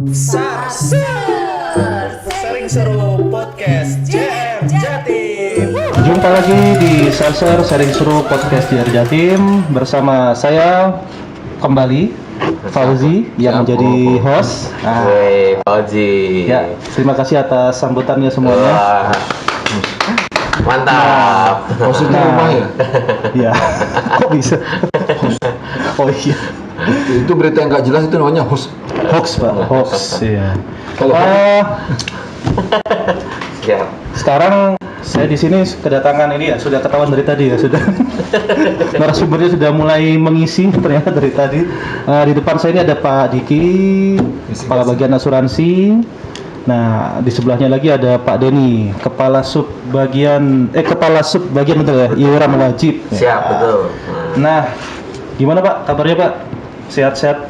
Sering seru podcast JR Jatim. Jumpa lagi di Sarser Sering Seru Podcast JR Jatim bersama saya kembali Fauzi yang menjadi host. Fauzi. Ya, terima kasih atas sambutannya semuanya. Wah, mantap. Hostnya rumah ya? Ya, kok bisa? Oh iya. Itu berita yang gak jelas itu namanya hoax. Hoax Pak, hoax. Iya. Kalau Siap. Sekarang saya di sini kedatangan ini ya sudah ketahuan dari tadi ya sudah narasumbernya sudah mulai mengisi ternyata dari tadi. Di depan saya ini ada Pak Diki, kepala bagian asuransi. Nah di sebelahnya lagi ada Pak Denny, kepala sub bagian betul ya, iuran wajib. Siap, betul. Nah gimana Pak kabarnya Pak? Sehat-sehat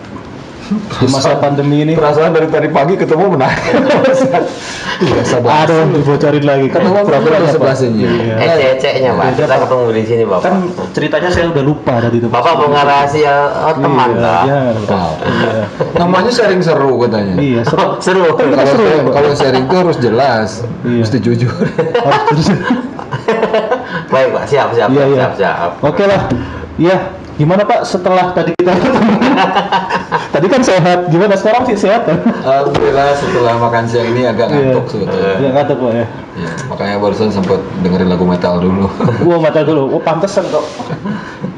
di masa pandemi ini? perasaan dari tadi pagi ketemu menarik. Biasa banget. Aduh, dibocorin lagi. Ketemu Pura-pura di apa? sebelah sini. Iya. Ecek-eceknya Pak, Beda, kita Pak. ketemu di sini Bapak. Kan ceritanya saya udah lupa tadi itu. Bapak mau rahasia teman kah? Iya. Wow. Namanya sharing seru katanya. Iya, seru. Seru. Kalau sharing itu harus jelas, Iya. mesti jujur. Baik Pak, siap. Iya. Oke lah. Iya, gimana Pak setelah tadi kita tadi kan sehat, gimana sekarang sih sehat kan? Alhamdulillah setelah makan siang ini agak ngantuk sebetulnya. Iya, ngantuk Pak ya. Ya, makanya barusan sempat dengerin lagu metal dulu. Gua mata dulu. Oh, pantesan kok.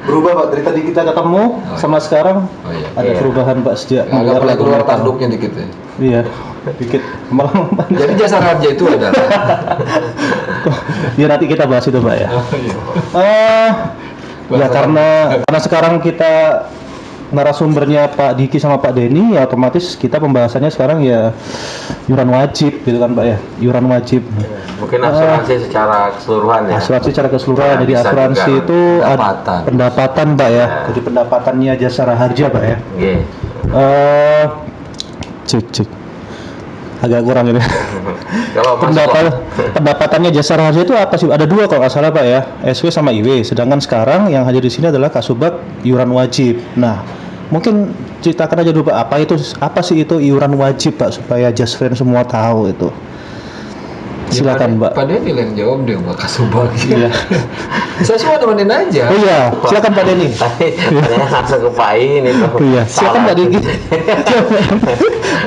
Berubah Pak dari tadi kita ketemu sama sekarang. Oh iya. Ada Iya. perubahan Pak sejak Agak mendengar mulai lagu keluar metal. tanduknya dikit ya. Iya, dikit. Malah Jadi jasa raja itu adalah ya nanti kita bahas itu Pak ya. Ya karena sekarang kita narasumbernya Pak Diki sama Pak Denny, ya otomatis kita pembahasannya sekarang ya iuran wajib gitu kan Pak ya, iuran wajib. Mungkin asuransi secara keseluruhan ya. Asuransi secara keseluruhan, Nah, jadi bisa asuransi juga itu pendapatan. pendapatan Pak ya, Ya. jadi pendapatannya Jasara Harja Pak ya. Oke. Cek. Agak kurang ini. Kalau Pendapatannya Jasara Harja itu apa sih? Ada dua kalau nggak salah Pak ya, SW sama IW. Sedangkan sekarang yang hadir di sini adalah Kasubag iuran wajib. Nah, mungkin ceritakan aja dulu Pak, apa sih itu iuran wajib Pak supaya Just Friend semua tahu itu. Silakan Pak. Pak Denny yang jawab deh Mbak Kasubag. Iya. Saya semua temenin aja. Oh iya, silakan Pak Denny. tadi langsung ke Pak ini tuh. Iya, silakan Pak Diki.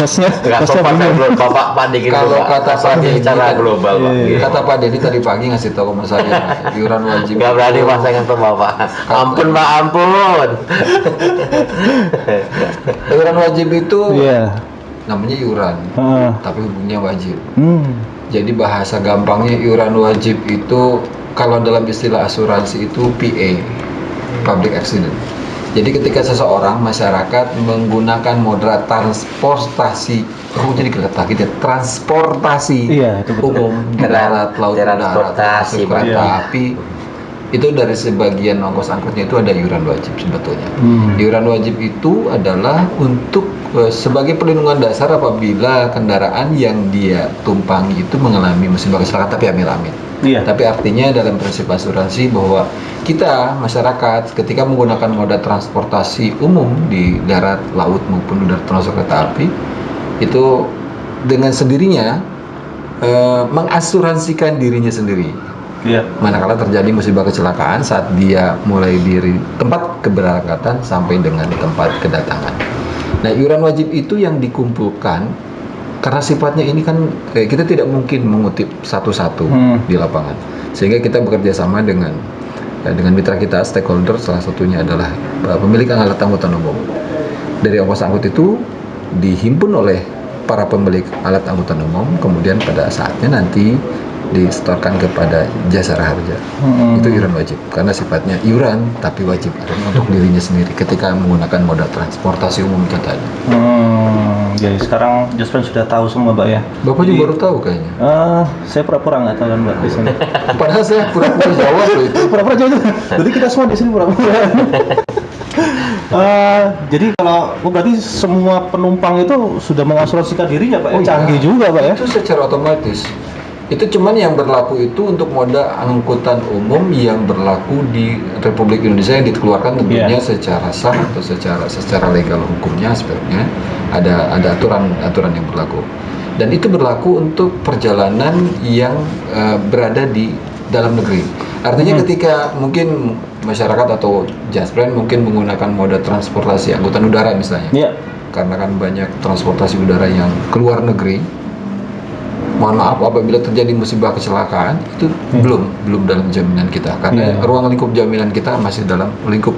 Hostnya Enggak sopan bingung. kan Bapak Pak Diki Kalau kata Pak Denny secara kan- global Pak. Iya. Gitu. Kata Pak Denny tadi pagi ngasih tahu sama saya iuran wajib. Enggak berani itu- Pak saya ngantuk Bapak. Ampun Pak, ampun. Iuran wajib itu Iya. namanya iuran, Heeh. tapi hukumnya wajib. Hmm. Jadi bahasa gampangnya iuran wajib itu kalau dalam istilah asuransi itu PA, public accident. Jadi ketika seseorang masyarakat menggunakan moda transportasi, jadi keletak gitu, ya, transportasi Iya, itu betul. umum di darat, laut, darat, Transportasi, termasuk kereta Pak. api, itu dari sebagian ongkos angkutnya itu ada iuran wajib sebetulnya. Iuran wajib itu adalah untuk sebagai perlindungan dasar apabila kendaraan yang dia tumpangi itu mengalami musibah kecelakaan tapi amit-amit. Iya. Tapi artinya dalam prinsip asuransi bahwa kita masyarakat ketika menggunakan moda transportasi umum di darat, laut maupun udara termasuk kereta api itu dengan sendirinya mengasuransikan dirinya sendiri. Iya. Manakala terjadi musibah kecelakaan saat dia mulai dari tempat keberangkatan sampai dengan tempat kedatangan. Nah, iuran wajib itu yang dikumpulkan karena sifatnya ini kan kita tidak mungkin mengutip satu-satu di lapangan. Sehingga kita bekerja sama dengan mitra kita stakeholder, salah satunya adalah pemilik alat angkutan umum. Dari ongkos angkut itu dihimpun oleh para pemilik alat angkutan umum, kemudian pada saatnya nanti disetorkan kepada Jasara Harja. Itu iuran wajib karena sifatnya iuran tapi wajib untuk dirinya sendiri ketika menggunakan moda transportasi umum contohnya. Jadi sekarang Just Friend sudah tahu semua Mbak ya. Bapak Jadi, juga baru tahu kayaknya. Saya pura-pura nggak tahu kan Mbak di sini. Padahal saya pura-pura jawab loh itu. Pura-pura aja itu. Jadi kita semua di sini pura-pura. Jadi kalau berarti semua penumpang itu sudah mengasuransikan dirinya Pak ya? Oh, iya. Canggih juga Pak ya. Itu secara otomatis. Itu cuman yang berlaku itu untuk moda angkutan umum yang berlaku di Republik Indonesia yang dikeluarkan tentunya secara sah atau secara legal hukumnya sebenarnya ada aturan yang berlaku. Dan itu berlaku untuk perjalanan yang berada di dalam negeri. Artinya ketika mungkin masyarakat atau Jaspren mungkin menggunakan moda transportasi angkutan udara misalnya. Karena kan banyak transportasi udara yang keluar negeri. Mohon maaf apabila terjadi musibah kecelakaan itu belum dalam jaminan kita karena ruang lingkup jaminan kita masih dalam lingkup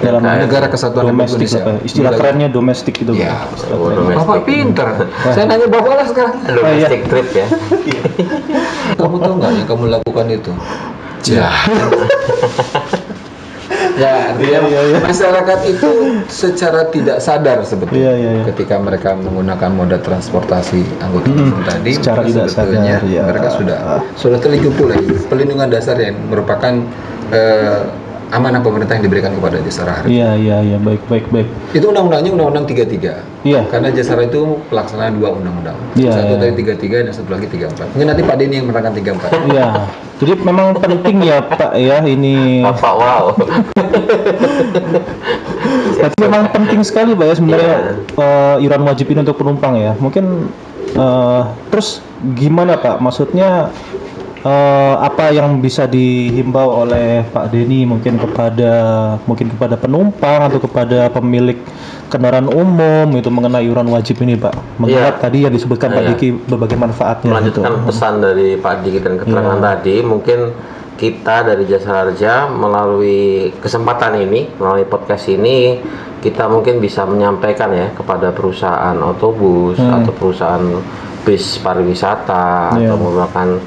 dalam negara kesatuan Republik domestik Indonesia. Istilah kerennya domestik itu. Ya, Domestik. Bapak pinter. Saya nanya Bapak lah sekarang. Domestic trip ya. Kamu tahu nggak yang kamu lakukan itu? Ya, artinya masyarakat itu secara tidak sadar sebetulnya ketika mereka menggunakan moda transportasi angkutan umum tadi, secara tidak sebetulnya sadar, mereka sudah terlingkup pula pelindungan dasar yang merupakan amanah pemerintah yang diberikan kepada Jasara Harja. Iya, baik. Itu undang-undangnya Undang-Undang 33. Iya. Karena Jasara itu pelaksana 2 undang-undang. Satu dari 33 dan satu lagi 34. Mungkin nanti Pak Denny yang menerangkan 34. Iya. Jadi memang penting ya Pak ya ini. Bapak wow. Tapi memang penting sekali Pak ya sebenarnya iuran wajib ini untuk penumpang ya. Mungkin terus gimana Pak? Maksudnya apa yang bisa dihimbau oleh Pak Denny mungkin kepada penumpang atau kepada pemilik kendaraan umum itu mengenai iuran wajib ini Pak? Mengingat tadi yang disebutkan Pak Diki berbagai manfaatnya. Melanjutkan pesan dari Pak Diki dan keterangan tadi, mungkin kita dari Jasara Harja melalui kesempatan ini, melalui podcast ini, kita mungkin bisa menyampaikan ya kepada perusahaan otobus atau perusahaan bis pariwisata atau merupakan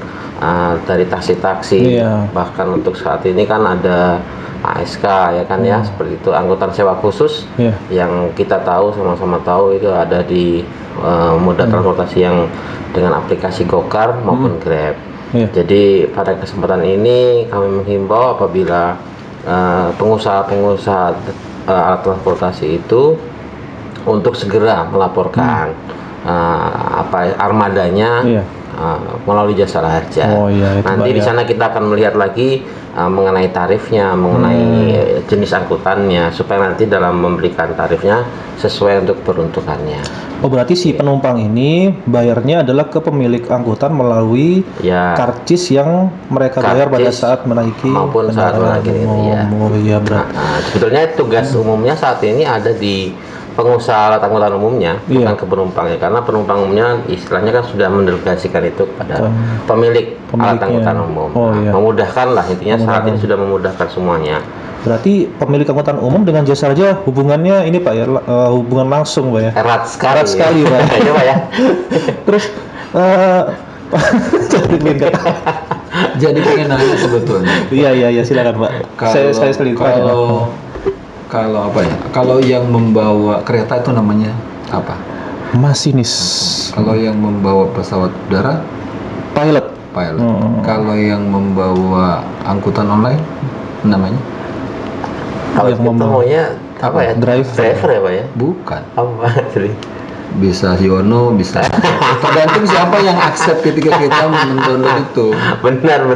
dari taksi-taksi, bahkan untuk saat ini kan ada ASK ya kan ya, seperti itu angkutan sewa khusus yang kita tahu sama-sama tahu itu ada di moda transportasi yang dengan aplikasi Gokar maupun Grab. Jadi pada kesempatan ini kami menghimbau apabila pengusaha-pengusaha alat transportasi itu untuk segera melaporkan armadanya melalui Jasara Harja. Nanti di sana kita akan melihat lagi mengenai tarifnya, mengenai jenis angkutannya, supaya nanti dalam memberikan tarifnya sesuai untuk peruntukannya. Oh berarti si penumpang ini bayarnya adalah ke pemilik angkutan melalui karcis yang mereka bayar pada saat menaiki maupun saat menaiki berarti. Sebetulnya tugas umumnya saat ini ada di pengusaha alat angkutan umumnya, bukan ke penumpangnya, karena penumpang umumnya istilahnya kan sudah mendelegasikan itu kepada pemilik alat angkutan umum. Memudahkan lah intinya saat ini sudah memudahkan semuanya. Berarti pemilik angkutan umum dengan Jasara Harja hubungannya ini Pak ya, hubungan langsung Pak ya? Erat sekali Pak. Coba ya. Terus jadi pengen nanya sebetulnya. Iya silakan Pak. Saya Kalau apa ya? Kalau yang membawa kereta itu namanya apa? Masinis. Kalau yang membawa pesawat udara? Pilot. Kalau yang membawa angkutan online namanya? Kalau yang maunya apa ya? Driver ya Pak ya? Bukan. Apa jadi? Bisa Yono, bisa tergantung siapa yang accept ketika kita mendownload itu. Benar.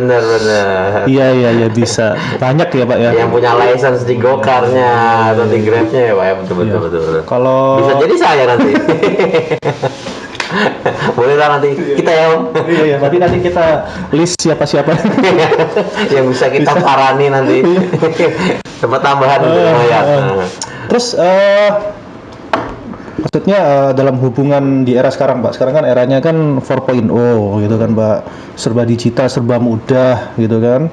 Iya bisa. Banyak ya Pak ya. Yang punya license di Gokarnya atau di Grabnya ya Pak ya, betul. Kalau bisa jadi saya nanti. Boleh lah nanti kita ya Om. Iya nanti kita list siapa yang bisa kita parani nanti. Tempat tambahan ya. Terus maksudnya dalam hubungan di era sekarang Pak, sekarang kan eranya kan 4.0 gitu kan Pak, serba digital, serba mudah gitu kan.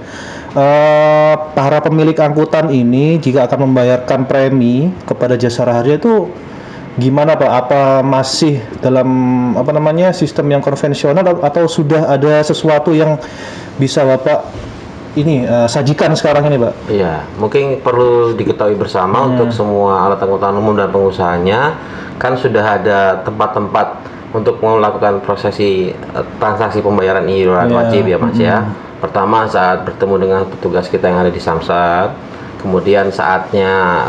Para pemilik angkutan ini jika akan membayarkan premi kepada Jasara Harja itu gimana Pak? Apa masih dalam sistem yang konvensional atau sudah ada sesuatu yang bisa Bapak sajikan sekarang ini Pak? Iya, mungkin perlu diketahui bersama untuk semua alat angkutan umum dan pengusahanya kan sudah ada tempat-tempat untuk melakukan prosesi transaksi pembayaran iuran wajib ya Mas ya. Pertama saat bertemu dengan petugas kita yang ada di Samsat, kemudian saatnya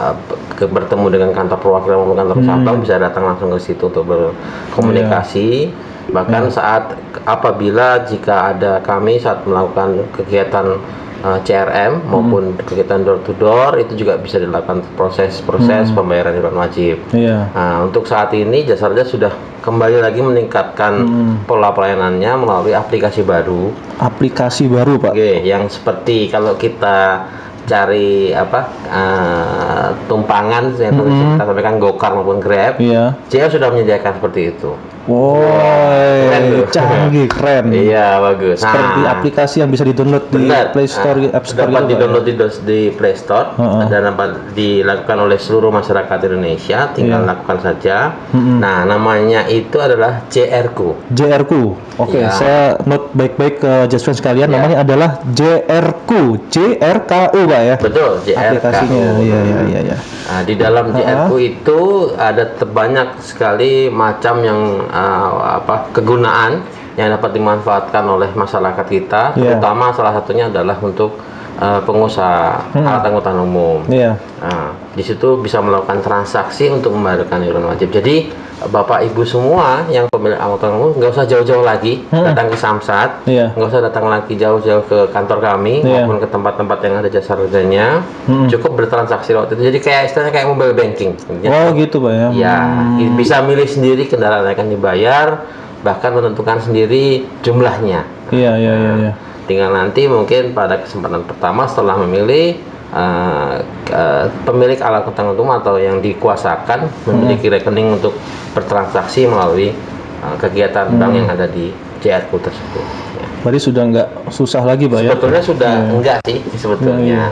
bertemu dengan kantor perwakilan maupun kantor cabang bisa datang langsung ke situ untuk berkomunikasi. Bahkan saat apabila jika ada kami saat melakukan kegiatan CRM maupun kegiatan door to door, itu juga bisa dilakukan proses pembayaran iuran wajib. Iya. Nah, untuk saat ini Jasa Raja sudah kembali lagi meningkatkan pola pelayanannya melalui aplikasi baru. Aplikasi baru, Pak. Oke, yang seperti kalau kita cari tumpangan yang tadi kita sampaikan Gokar maupun Grab, Iya. JL sudah menyediakan seperti itu. Woi, tuh. canggih, keren. Iya, bagus. Seperti aplikasi yang bisa di-download di Benar. Play Store, App Store dapat gitu, Pak, di-download di Play Store dan dapat dilakukan oleh seluruh masyarakat Indonesia. Tinggal lakukan saja. Nah, namanya itu adalah JRku. JRku. Oke, Iya. saya note baik-baik ke Just Friends sekalian. Iya. Namanya adalah JRku, JRKU, Pak ya. Betul, JRku. Aplikasinya. Iya. Nah, di dalam JRku itu ada banyak sekali macam yang kegunaan yang dapat dimanfaatkan oleh masyarakat kita, Iya. terutama salah satunya adalah untuk pengusaha alat angkutan umum. Iya. Nah, di situ bisa melakukan transaksi untuk membayarkan iuran wajib. Jadi Bapak Ibu semua yang pemilik angkutan umum nggak usah jauh-jauh lagi datang ke Samsat, Iya. nggak usah datang lagi jauh-jauh ke kantor kami Iya. maupun ke tempat-tempat yang ada jasa rajanya. Cukup bertransaksi lewat itu. Jadi kayak istilahnya kayak mobile banking. Oh, gitu, Pak ya. Ya, bisa milih sendiri kendaraan yang akan dibayar, bahkan menentukan sendiri jumlahnya. Iya. Tinggal nanti mungkin pada kesempatan pertama setelah memilih pemilik alat angkutan umum atau yang dikuasakan memiliki rekening untuk bertransaksi melalui kegiatan bank yang ada di JRku tersebut. Ya. Berarti sudah nggak susah lagi, Pak ya. Sebetulnya sudah enggak sih sebetulnya.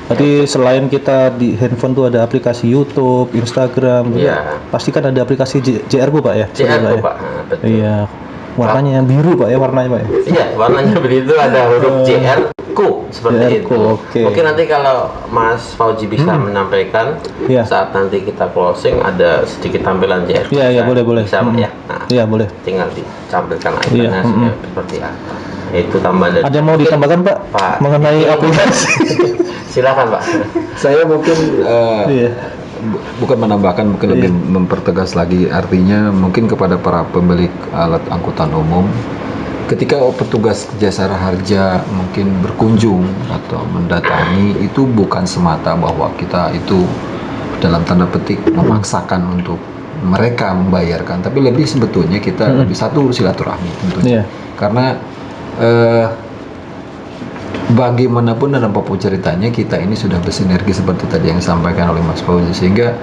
Berarti selain kita di handphone tuh ada aplikasi YouTube, Instagram, Iya. pasti kan ada aplikasi JRku, Pak ya. JRku, Pak ya? Pak. Nah, betul. Iya. Warnanya yang biru, Pak ya, warnanya, Pak ya. Iya, warnanya begitu, ada huruf JRku seperti JRku, itu. oke. Mungkin nanti kalau Mas Fauji bisa menyampaikan Iya. saat nanti kita closing ada sedikit tampilan JRku. Iya, boleh. Bisa, ya. Nah, Iya, boleh. tinggal ditampilkan Iya, ikonnya seperti apa. Itu tambahan dari. Ada yang mau ditambahkan, Pak? Pak, Mengenai ini- aplikasi. Silakan, Pak. Saya mungkin Iya. bukan menambahkan, mungkin lebih mempertegas lagi, artinya mungkin kepada para pemilik alat angkutan umum, ketika petugas jasa harja mungkin berkunjung atau mendatangi, itu bukan semata bahwa kita itu dalam tanda petik memaksakan untuk mereka membayarkan, tapi lebih sebetulnya kita lebih satu silaturahmi tentunya. Iya. Karena bagaimanapun dan apapun ceritanya, kita ini sudah bersinergi seperti tadi yang disampaikan oleh Mas Fauzi, sehingga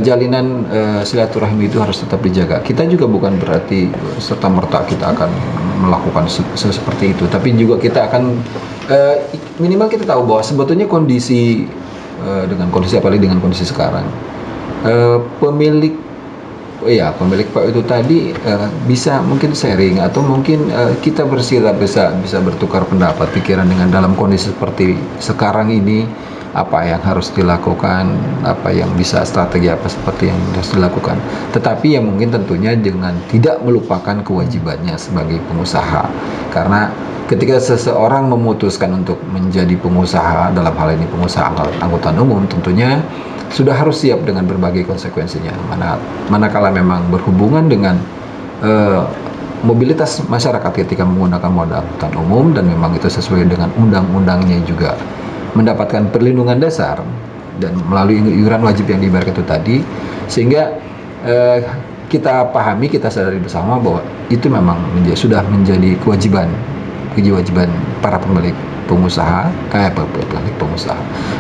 jalinan silaturahmi itu harus tetap dijaga. Kita juga bukan berarti serta merta kita akan melakukan seperti itu, tapi juga kita akan minimal kita tahu bahwa sebetulnya kondisi dengan kondisi, apalagi dengan kondisi sekarang, pemilik Pak itu tadi bisa mungkin sharing atau mungkin kita bisa bertukar pendapat, pikiran dengan dalam kondisi seperti sekarang ini, apa yang harus dilakukan, apa yang bisa strategi apa seperti yang harus dilakukan. Tetapi yang mungkin tentunya dengan tidak melupakan kewajibannya sebagai pengusaha. Karena ketika seseorang memutuskan untuk menjadi pengusaha, dalam hal ini pengusaha angkutan umum, tentunya sudah harus siap dengan berbagai konsekuensinya. Manakala memang berhubungan dengan mobilitas masyarakat ketika menggunakan moda angkutan umum dan memang itu sesuai dengan undang-undangnya, juga mendapatkan perlindungan dasar dan melalui iuran wajib yang dibayarkan itu tadi, sehingga kita pahami, kita sadari bersama bahwa itu memang sudah menjadi kewajiban para pemilik pengusaha,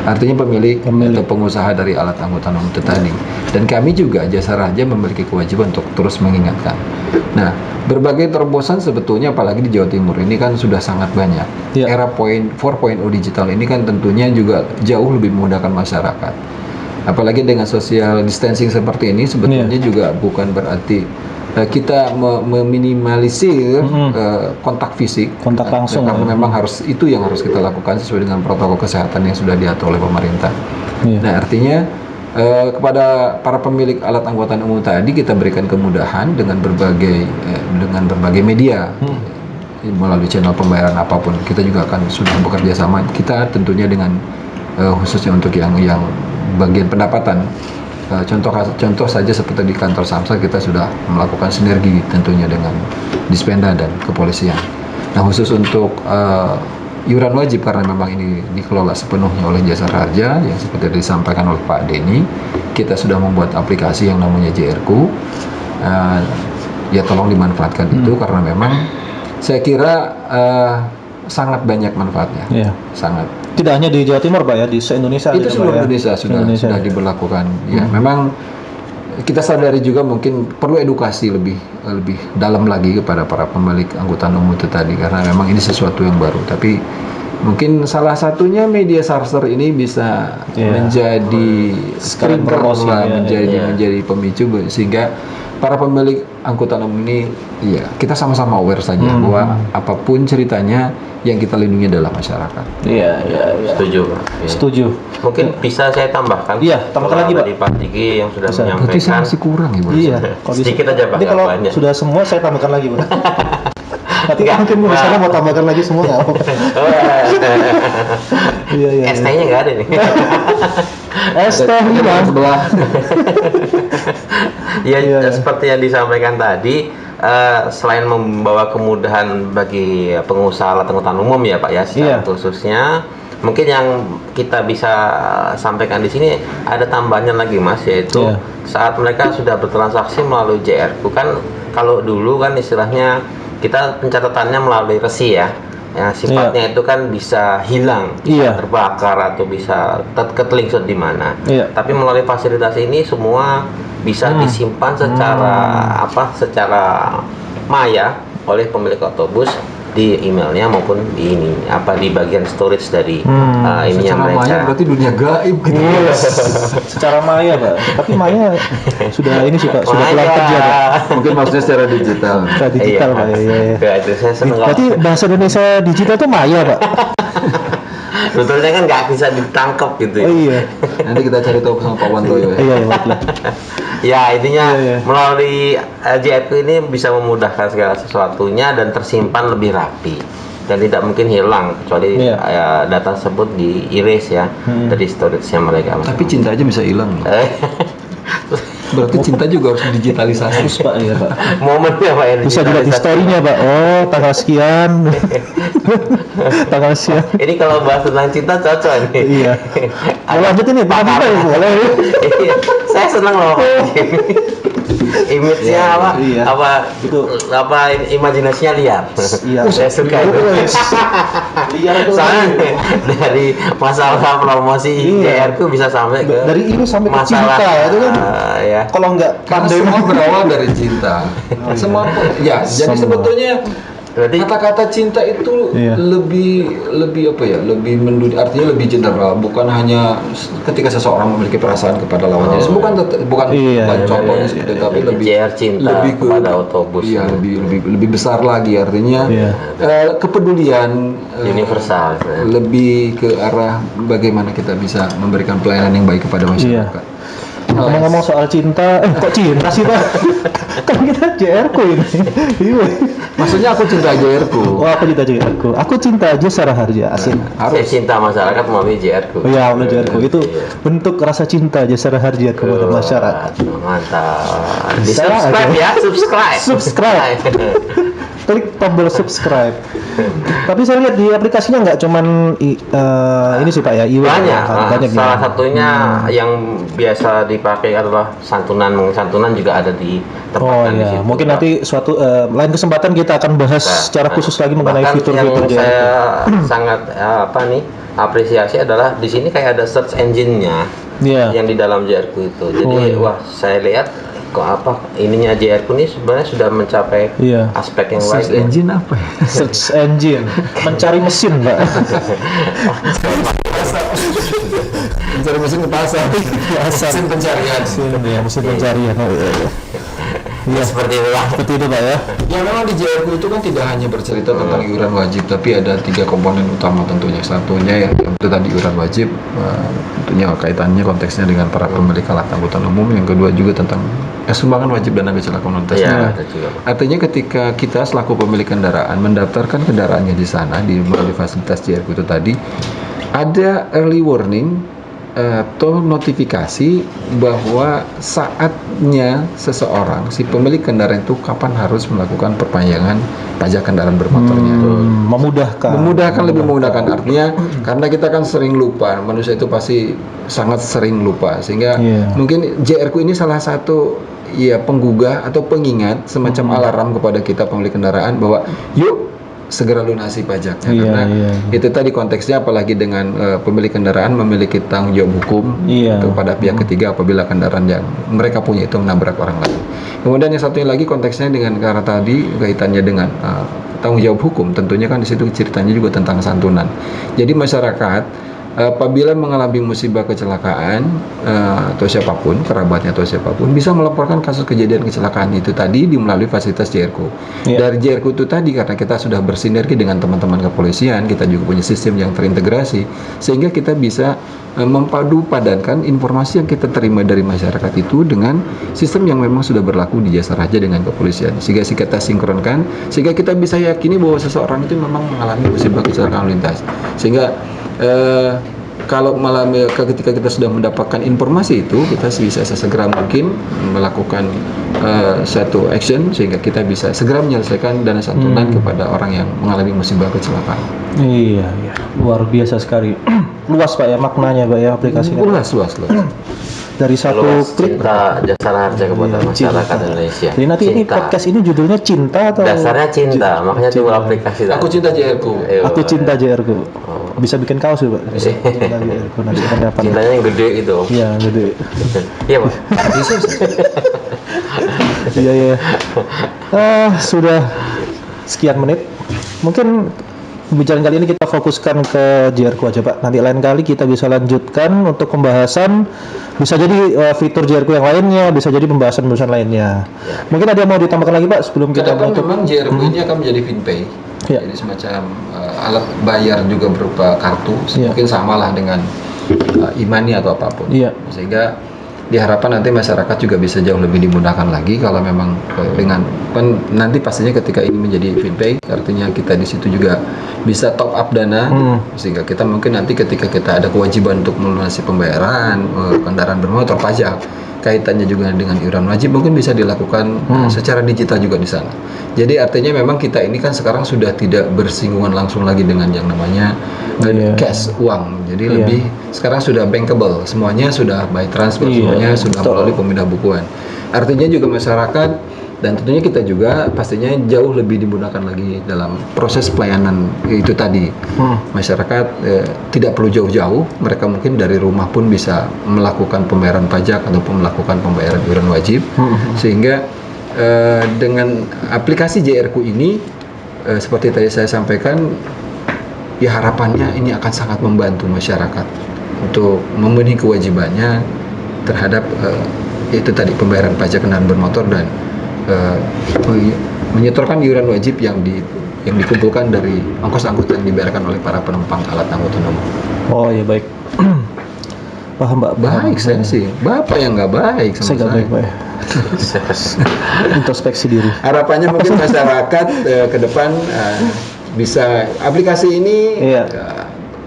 artinya pemilik atau pengusaha dari alat angkutan umum itu tadi. Dan kami juga Jasa Raja memiliki kewajiban untuk terus mengingatkan. Nah, berbagai terobosan sebetulnya apalagi di Jawa Timur ini kan sudah sangat banyak. Iya. Era 4.0 digital ini kan tentunya juga jauh lebih memudahkan masyarakat. Apalagi dengan social distancing seperti ini, sebetulnya juga bukan berarti kita meminimalisir kontak fisik, Kontak langsung. karena memang itu yang harus kita lakukan sesuai dengan protokol kesehatan yang sudah diatur oleh pemerintah. Iya. Nah, artinya kepada para pemilik alat angkutan umum tadi kita berikan kemudahan dengan berbagai media, melalui channel pembayaran apapun. Kita juga akan sudah bekerja sama, kita tentunya dengan khususnya untuk yang bagian pendapatan, Contoh saja seperti di kantor Samsat kita sudah melakukan sinergi tentunya dengan Dispenda dan kepolisian. Nah khusus untuk iuran wajib karena memang ini dikelola sepenuhnya oleh Jasara Harja yang seperti disampaikan oleh Pak Denny, kita sudah membuat aplikasi yang namanya JRku. Ya tolong dimanfaatkan itu karena memang saya kira sangat banyak manfaatnya. Iya. Sangat. Tidak hanya di Jawa Timur Pak ya, di se-Indonesia Itu gitu, Pak, seluruh ya? Indonesia sudah diberlakukan. Ya, memang kita sadari juga mungkin perlu edukasi lebih dalam lagi kepada para pemilik angkutan umum itu tadi karena memang ini sesuatu yang baru. Tapi mungkin salah satunya media Sarser ini bisa menjadi Sekalian trigger promosi, lah, ya, menjadi pemicu sehingga para pemilik angkutan umum ini ya kita sama-sama aware saja bahwa apapun ceritanya yang kita lindungi adalah masyarakat. Iya. Setuju, Pak. Ya. Setuju. Mungkin bisa saya tambahkan. Iya, tambahkan lagi, Pak. Dari Pak Diki yang sudah Bisa. Berarti saya menyampaikan. masih kurang ya, Bos? Iya. Kalau bisa. Sedikit aja, Pak, Ini nggak kalau banyak. sudah semua saya tambahkan lagi Pak. Nanti Nggak. mungkin di sana mau tambahkan lagi semua nggak apa-apa. Iya. ST-nya nggak ada nih. ST sebelah. Ya, Iya. seperti yang disampaikan tadi, selain membawa kemudahan bagi pengusaha angkutan umum ya Pak ya, secara Iya. khususnya, mungkin yang kita bisa sampaikan di sini ada tambahannya lagi Mas, yaitu Iya. saat mereka sudah bertransaksi melalui JRku kan, kalau dulu kan istilahnya kita pencatatannya melalui resi ya. Ya, sifatnya itu kan bisa hilang, bisa Iya. terbakar atau bisa ketelingsut di mana. Iya. Tapi melalui fasilitas ini semua bisa disimpan secara maya oleh pemilik otobus di emailnya maupun di di bagian storage dari ininya Secara mereka. maya berarti dunia gaib gitu. Iya. Secara maya Pak. Tapi maya sudah ini sih Pak, sudah pulang Maya. kerja Pak. Mungkin maksudnya secara digital. Secara digital Pak. Iya. Ya, itu saya seneng kalau Berarti bahasa Indonesia digital itu maya Pak. sebetulnya kan nggak bisa ditangkap gitu ya. Oh iya. Nanti kita cari tahu sama Pak Wantoyo ya. Iya baiklah. Ya intinya Iya. melalui JRku ini bisa memudahkan segala sesuatunya dan tersimpan lebih rapi dan tidak mungkin hilang kecuali Iya. data tersebut di erase ya dari storage-nya mereka. Tapi cinta aja bisa hilang loh. Berarti cinta juga harus digitalisasi. Terus Pak ya Pak. Momennya Pak ya, Bisa dilihat di digitalisasi. story-nya Pak. Oh tanggal sekian. Tanggal sekian. Ini kalau bahas tentang cinta cocok nih. Iya. Mau lanjut ini Pak Bima ya boleh. Iya, saya senang loh. Image-nya Iya. imajinasinya liar. Iya. Saya suka itu. Liar itu. Soalnya dari masalah promosi Iya. JRku bisa sampai ke Dari ini sampai ke masalah cinta, itu kan. ya. Kalau nggak Karena pandai semua berawal dari cinta. Semua ya, jadi Semua. sebetulnya Berarti kata-kata cinta itu Iya. lebih apa ya? Lebih artinya lebih general, bukan hanya ketika seseorang memiliki perasaan kepada lawannya. Bukan Iya, bukan iya, contohnya iya, seperti itu, tapi lebih JR cinta kepada otobus. Iya, lebih besar lagi artinya Iya. kepedulian Universal. lebih ke arah bagaimana kita bisa memberikan pelayanan yang baik kepada masyarakat. Ngomong-ngomong soal cinta, kok cinta sih Pak? Kan kita JR-ku ini. Iya. Maksudnya aku cinta JR-ku. Oh aku cinta JR-ku. Aku cinta Jasara Harja. Asik. Saya cinta masyarakat melalui JRku. Oh iya, menurut JR-ku itu bentuk rasa cinta Jasara Harja kepada masyarakat. Mantap. Di Bisa subscribe aja. ya, subscribe. Subscribe. Klik tombol subscribe. Tapi saya lihat di aplikasinya nggak cuman ini sih Pak ya, Banyak. ya. Banyak Salah ya. satunya yang biasa dipakai adalah santunan juga ada di Oh tempatkan di iya, situ. mungkin Pak. nanti suatu lain kesempatan kita akan bahas secara khusus lagi mengenai Bahkan fitur-fitur yang JR. saya sangat apresiasi adalah di sini kayak ada search engine-nya Iya. yang di dalam JRku itu. Jadi Oh, iya. wah saya lihat kok ininya JRku ini sebenarnya sudah mencapai Iya. aspek yang Search baik. engine apa ya? Search engine, mencari mesin, Pak. Mencari mesin ke pasar. Mesin pencarian. Mesin, ya, mesin pencarian. Oh, iya, iya. Iya, Seperti itu lah. seperti itu, Pak ya. Ya memang di JRku itu kan tidak hanya bercerita tentang iuran wajib, tapi ada 3 komponen utama tentunya. Satunya yang itu tadi iuran wajib, tentunya kaitannya konteksnya dengan para pemilik alat angkutan umum. Yang kedua juga tentang sumbangan wajib dana kecelakaan lalu lintas. Iya, Nah, ada juga. artinya ketika kita selaku pemilik kendaraan mendaftarkan kendaraannya di sana di melalui fasilitas JRku itu tadi, ada early warning atau notifikasi bahwa saatnya seseorang si pemilik kendaraan itu kapan harus melakukan perpanjangan pajak kendaraan bermotornya. Memudahkan. Lebih memudahkan, artinya karena kita kan sering lupa, manusia itu pasti sangat sering lupa, sehingga mungkin JRQ ini salah satu penggugah atau pengingat semacam alarm kepada kita pemilik kendaraan bahwa yuk segera lunasi pajaknya, karena itu tadi konteksnya, apalagi dengan pemilik kendaraan memiliki tanggung jawab hukum kepada pihak ketiga apabila kendaraan yang mereka punya itu menabrak orang lain. Kemudian yang satunya lagi konteksnya dengan karena tadi kaitannya dengan tanggung jawab hukum, tentunya kan di situ ceritanya juga tentang santunan. Jadi masyarakat apabila mengalami musibah kecelakaan atau siapapun, kerabatnya atau siapapun, bisa melaporkan kasus kejadian kecelakaan itu tadi melalui fasilitas JRQ. Dari JRQ itu tadi, karena kita sudah bersinergi dengan teman-teman kepolisian, kita juga punya sistem yang terintegrasi, sehingga kita bisa mempadu padankan informasi yang kita terima dari masyarakat itu dengan sistem yang memang sudah berlaku di Jasa Raja dengan kepolisian, sehingga kita sinkronkan, sehingga kita bisa yakini bahwa seseorang itu memang mengalami musibah kecelakaan lalu lintas. Sehingga kalau malam ketika kita sudah mendapatkan informasi itu, kita bisa sesegera mungkin melakukan satu action sehingga kita bisa segera menyelesaikan dana santunan kepada orang yang mengalami musibah kecelakaan. Iya, luar biasa sekali. Luas Pak ya maknanya Pak ya aplikasinya. Luas. Dari satu Luas klik cinta Jasa Raja kepada masyarakat Indonesia. Jadi nanti ini podcast ini judulnya cinta atau dasarnya cinta, makanya timbul aplikasi. Aku cinta JRQ. Aku cinta JRQ. Bisa bikin kaos ya Pak. Bisa. Cinta JRQ nanti pendapat. Cintanya yang gede itu. Iya gede. Iya Pak. Iya. Sudah sekian menit. Mungkin pembicaraan kali ini kita fokuskan ke JRQ aja Pak. Nanti lain kali kita bisa lanjutkan untuk pembahasan, bisa jadi fitur JRQ yang lainnya, bisa jadi pembahasan lainnya. Mungkin ada yang mau ditambahkan lagi Pak sebelum kita Kedepan menutup? memang JRQ ini akan menjadi FinPay. Jadi semacam alat bayar juga berupa kartu, mungkin samalah dengan e-money atau apapun. Sehingga diharapkan nanti masyarakat juga bisa jauh lebih dimudahkan lagi kalau memang dengan kan nanti pastinya ketika ini menjadi FinPay, artinya kita di situ juga bisa top up dana, sehingga kita mungkin nanti ketika kita ada kewajiban untuk melunasi pembayaran kendaraan bermotor, pajak, kaitannya juga dengan iuran wajib mungkin bisa dilakukan secara digital juga di sana. Jadi artinya memang kita ini kan sekarang sudah tidak bersinggungan langsung lagi dengan yang namanya cash, uang. Jadi lebih sekarang sudah bankable, semuanya sudah by transfer, semuanya sudah melalui pemindah bukuan. Artinya juga masyarakat dan tentunya kita juga pastinya jauh lebih dimudahkan lagi dalam proses pelayanan itu tadi. Masyarakat tidak perlu jauh-jauh, mereka mungkin dari rumah pun bisa melakukan pembayaran pajak ataupun melakukan pembayaran iuran wajib. Sehingga dengan aplikasi JRQ ini seperti tadi saya sampaikan, ya harapannya ini akan sangat membantu masyarakat untuk memenuhi kewajibannya terhadap itu tadi pembayaran pajak kendaraan bermotor dan menyetorkan iuran wajib yang dikumpulkan dari ongkos angkutan yang dibayarkan oleh para penumpang alat angkutan umum. Oh iya baik. Paham Mbak? Baik saya sih. Bapak yang nggak baik sama Saya nggak baik Pak. Introspeksi diri. Harapannya mungkin masyarakat ke depan bisa aplikasi ini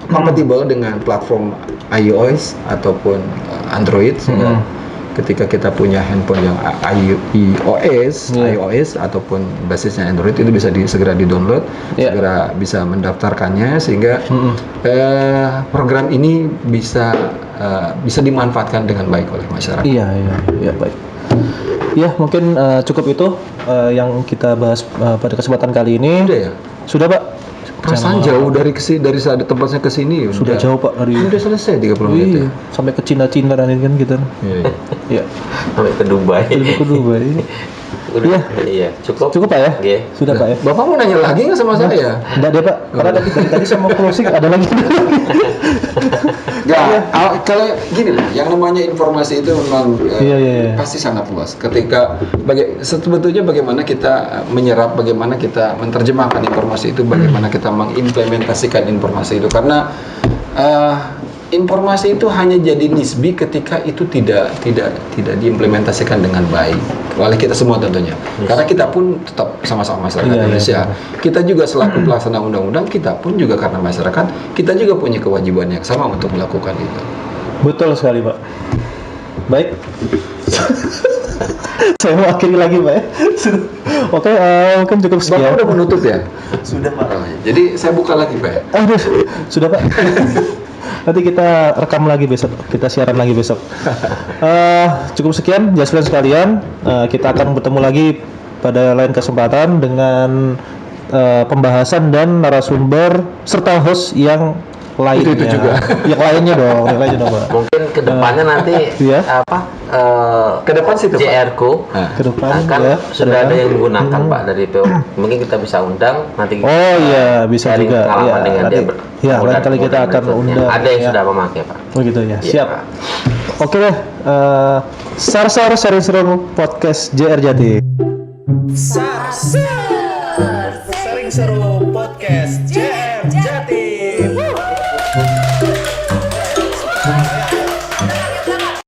kompatibel dengan platform iOS ataupun Android, sehingga ketika kita punya handphone yang iOS ataupun basisnya Android itu bisa segera di-download, segera bisa mendaftarkannya, sehingga program ini bisa dimanfaatkan dengan baik oleh masyarakat. Iya baik. Ya mungkin cukup itu yang kita bahas pada kesempatan kali ini. Udah ya? Sudah Pak. Perasaan jauh dari saat tempatnya ke sini. Sudah jauh Pak dari. Udah selesai 30 menit ya. Sampai ke Cina dan ini kan kita. Iya. Sampai ke Dubai. Ke Dubai. Iya, cukup. Cukup Pak ya? Iya. Sudah Pak ya. Bapak mau nanya lagi nggak sama saya? Enggak deh Pak. Karena dari tadi saya mau closing ada lagi. Kalau gini lah, yang namanya informasi itu memang pasti sangat luas. Ketika sebetulnya bagaimana kita menyerap, bagaimana kita menerjemahkan informasi itu, bagaimana kita mengimplementasikan informasi itu, karena informasi itu hanya jadi nisbi ketika itu tidak diimplementasikan dengan baik oleh kita semua tentunya. Karena kita pun tetap sama-sama masyarakat Indonesia. Kita juga selaku pelaksana undang-undang, kita pun juga karena masyarakat, kita juga punya kewajiban yang sama untuk melakukan itu. Betul sekali, Pak. Baik. Saya mau akhiri lagi, Pak. Oke, mungkin cukup Bapak sekian. udah menutup ya? Sudah, Pak. Oh, jadi saya buka lagi, Pak. Aduh, sudah, Pak. Nanti kita rekam lagi besok, kita siaran lagi besok. Cukup sekian, jasa sekalian. Kita akan bertemu lagi pada lain kesempatan dengan pembahasan dan narasumber serta host yang lainnya. Itu juga. Yang lainnya dong, yang lainnya dong, Pak. Mungkin kedepannya nanti Iya. ke depan sih tuh, Pak. JR-ku Ke depan kan ya, sudah ada yang menggunakan Hmm. Pak dari PO. Mungkin kita bisa undang nanti. Oh iya, bisa sharing juga. pengalaman Ya, dengan nanti, dia ya, lain kemudian- kali kita kemudian akan berikutnya. undang. Ada yang ya. sudah memakai Pak. Oh gitu ya, Iya, siap. Pak. Oke deh, Sar-Sar Sering-Serung Podcast JR Jati. Sering seru podcast